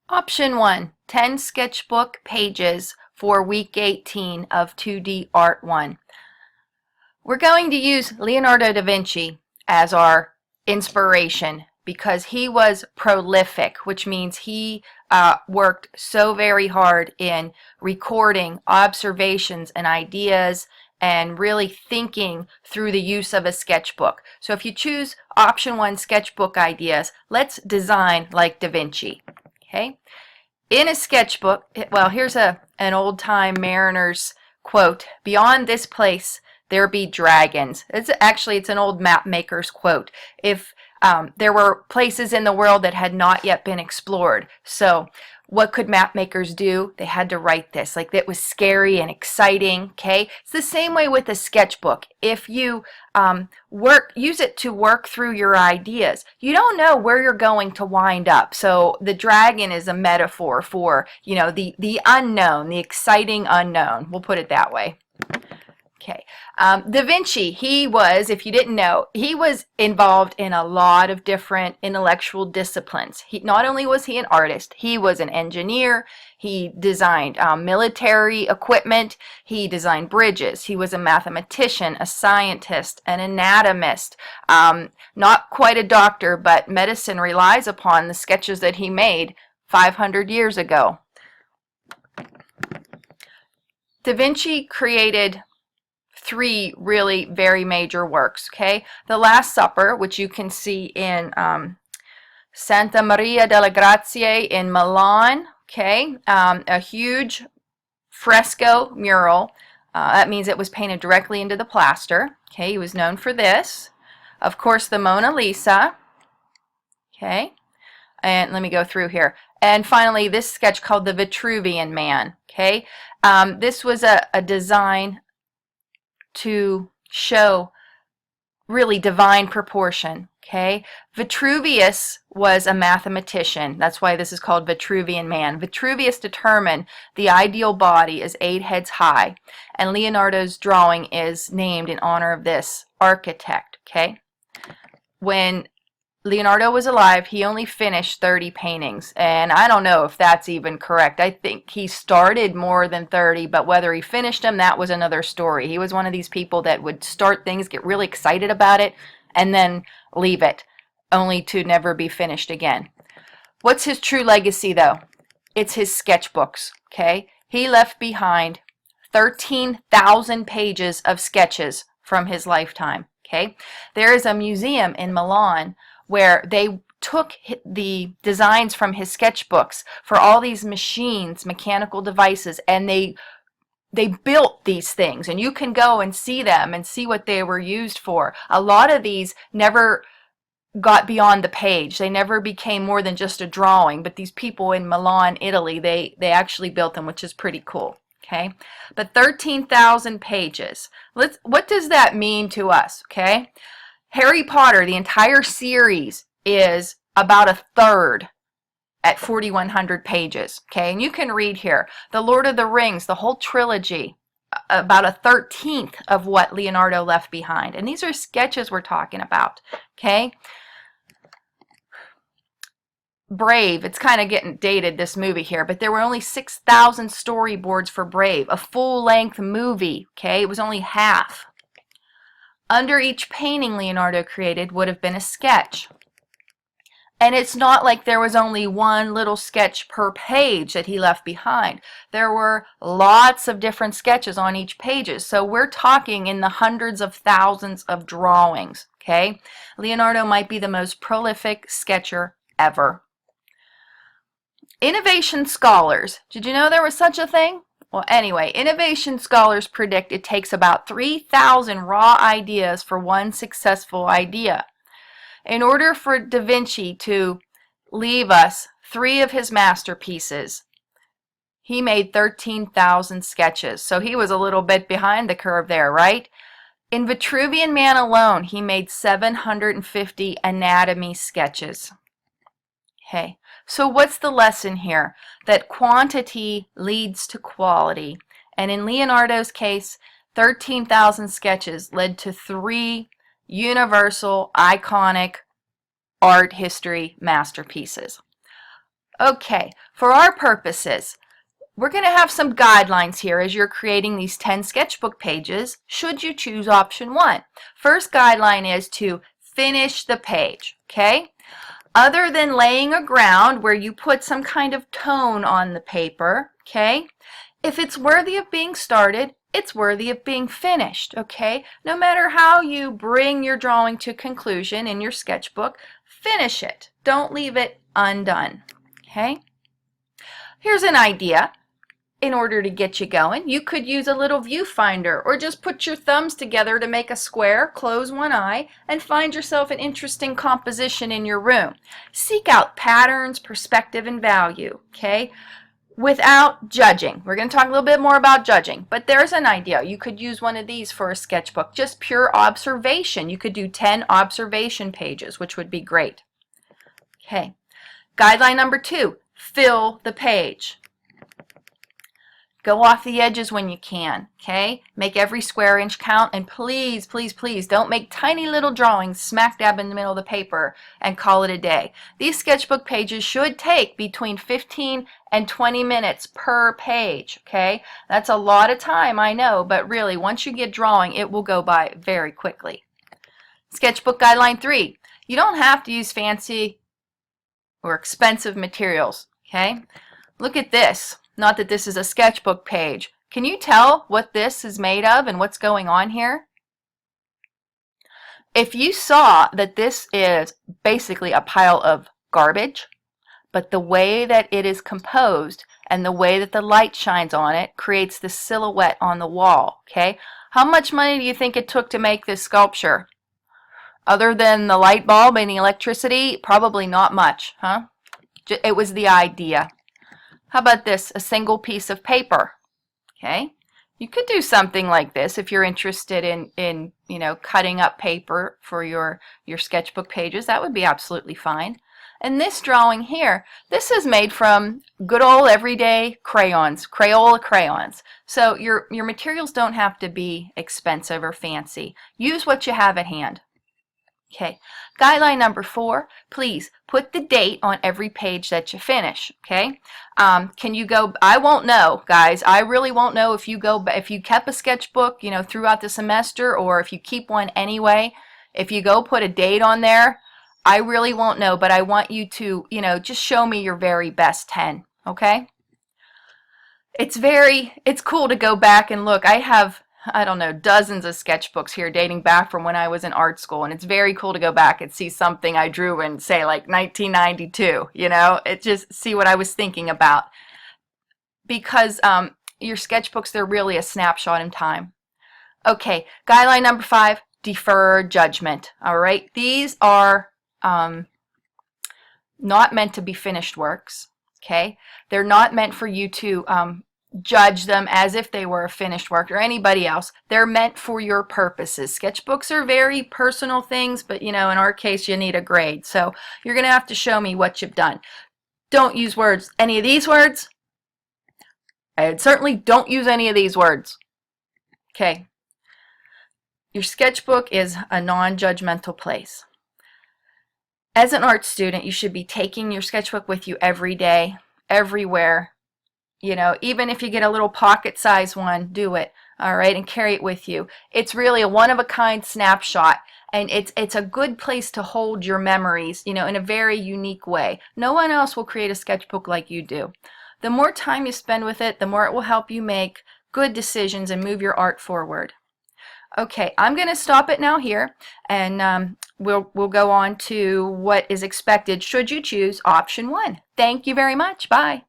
Option 1, 10 sketchbook pages for week 18 of 2D Art 1. We're going to use Leonardo da Vinci as our inspiration because he was prolific, which means he worked so very hard in recording observations and ideas and really thinking through the use of a sketchbook. So if you choose option 1, sketchbook ideas, let's design like Da Vinci. Okay? In a sketchbook, well, here's an old-time mariner's quote: "Beyond this place there be dragons." It's an old map maker's quote. If there were places in the world that had not yet been explored, so what could map makers do? They had to write this. Like, it was scary and exciting, okay? It's the same way with a sketchbook. If you use it to work through your ideas, you don't know where you're going to wind up. So the dragon is a metaphor for, the unknown, the exciting unknown. We'll put it that way. Okay. Da Vinci, if you didn't know, he was involved in a lot of different intellectual disciplines. Not only was he an artist, he was an engineer. He designed military equipment. He designed bridges. He was a mathematician, a scientist, an anatomist. Not quite a doctor, but medicine relies upon the sketches that he made 500 years ago. Da Vinci created 3 really very major works, okay? The Last Supper, which you can see in Santa Maria delle Grazie in Milan, okay? A huge fresco mural. That means it was painted directly into the plaster, okay? He was known for this. Of course, the Mona Lisa, okay? And let me go through here. And finally, this sketch called the Vitruvian Man, okay? This was a design to show really divine proportion, okay? Vitruvius was a mathematician. That's why this is called Vitruvian Man. Vitruvius determined the ideal body is 8 heads high, and Leonardo's drawing is named in honor of this architect, okay? When Leonardo was alive, he only finished 30 paintings, and I don't know if that's even correct. I think he started more than 30, but whether he finished them, that was another story. He was one of these people that would start things, get really excited about it, and then leave it, only to never be finished again. What's his true legacy, though? It's his sketchbooks, okay? He left behind 13,000 pages of sketches from his lifetime, okay? There is a museum in Milan where they took the designs from his sketchbooks for all these machines, mechanical devices, and they built these things, and you can go and see them and see what they were used for. A lot of these never got beyond the page. They never became more than just a drawing, but these people in Milan, Italy, they actually built them, which is pretty cool. Okay, but 13,000 pages. What does that mean to us? Okay, Harry Potter, the entire series, is about a third at 4,100 pages. Okay, and you can read here. The Lord of the Rings, the whole trilogy, about a 13th of what Leonardo left behind. And these are sketches we're talking about. Okay, Brave, it's kind of getting dated, this movie here, but there were only 6,000 storyboards for Brave, a full-length movie. Okay, it was only half. Under each painting Leonardo created would have been a sketch. And it's not like there was only one little sketch per page that he left behind. There were lots of different sketches on each page. So we're talking in the hundreds of thousands of drawings, okay? Leonardo might be the most prolific sketcher ever. Innovation scholars. Did you know there was such a thing? Well, anyway, innovation scholars predict it takes about 3,000 raw ideas for one successful idea. In order for Da Vinci to leave us 3 of his masterpieces, he made 13,000 sketches. So he was a little bit behind the curve there, right? In Vitruvian Man alone, he made 750 anatomy sketches. Okay, so what's the lesson here? That quantity leads to quality. And in Leonardo's case, 13,000 sketches led to 3 universal, iconic art history masterpieces. Okay, for our purposes, we're going to have some guidelines here as you're creating these 10 sketchbook pages, should you choose option 1. First guideline is to finish the page, okay? Other than laying a ground where you put some kind of tone on the paper, okay? If it's worthy of being started, it's worthy of being finished, okay? No matter how you bring your drawing to conclusion in your sketchbook, finish it. Don't leave it undone, okay? Here's an idea. In order to get you going, you could use a little viewfinder or just put your thumbs together to make a square, close one eye, and find yourself an interesting composition in your room. Seek out patterns, perspective, and value, okay? Without judging. We're going to talk a little bit more about judging, but there's an idea. You could use one of these for a sketchbook, just pure observation. You could do 10 observation pages, which would be great. Okay. Guideline number 2, fill the page. Go off the edges when you can, okay? Make every square inch count, and please, please, please don't make tiny little drawings smack dab in the middle of the paper and call it a day. These sketchbook pages should take between 15 and 20 minutes per page, okay? That's a lot of time, I know, but really, once you get drawing, it will go by very quickly. Sketchbook guideline 3, you don't have to use fancy or expensive materials, okay? Look at this. Not that this is a sketchbook page. Can you tell what this is made of and what's going on here? If you saw that this is basically a pile of garbage, but the way that it is composed and the way that the light shines on it creates this silhouette on the wall, okay? How much money do you think it took to make this sculpture? Other than the light bulb and the electricity, probably not much, huh? It was the idea. How about this, a single piece of paper, okay? You could do something like this if you're interested in you know, cutting up paper for your sketchbook pages. That would be absolutely fine. And this drawing here, this is made from good old everyday crayons, Crayola crayons. So your materials don't have to be expensive or fancy. Use what you have at hand. Okay, guideline number 4, please put the date on every page that you finish, okay? Can you go, I won't know, guys, I really won't know if you kept a sketchbook, you know, throughout the semester, or if you keep one anyway. If you go put a date on there, I really won't know, but I want you to, you know, just show me your very best 10, okay? It's cool to go back and look. I have, I don't know, dozens of sketchbooks here dating back from when I was in art school, and it's very cool to go back and see something I drew in, say, like 1992, you know, it just see what I was thinking about, because your sketchbooks, they're really a snapshot in time. Okay, guideline number 5, defer judgment. All right, these are not meant to be finished works, okay? They're not meant for you to judge them as if they were a finished work or anybody else. They're meant for your purposes. Sketchbooks are very personal things, but you know, in our case, you need a grade. So you're going to have to show me what you've done. Don't use words, any of these words, and certainly don't use any of these words. Okay. Your sketchbook is a non-judgmental place. As an art student, you should be taking your sketchbook with you every day, everywhere. You know, even if you get a little pocket-sized one, do it, all right, and carry it with you. It's really a one-of-a-kind snapshot, and it's a good place to hold your memories, you know, in a very unique way. No one else will create a sketchbook like you do. The more time you spend with it, the more it will help you make good decisions and move your art forward. Okay, I'm going to stop it now here, and we'll go on to what is expected should you choose option 1. Thank you very much. Bye.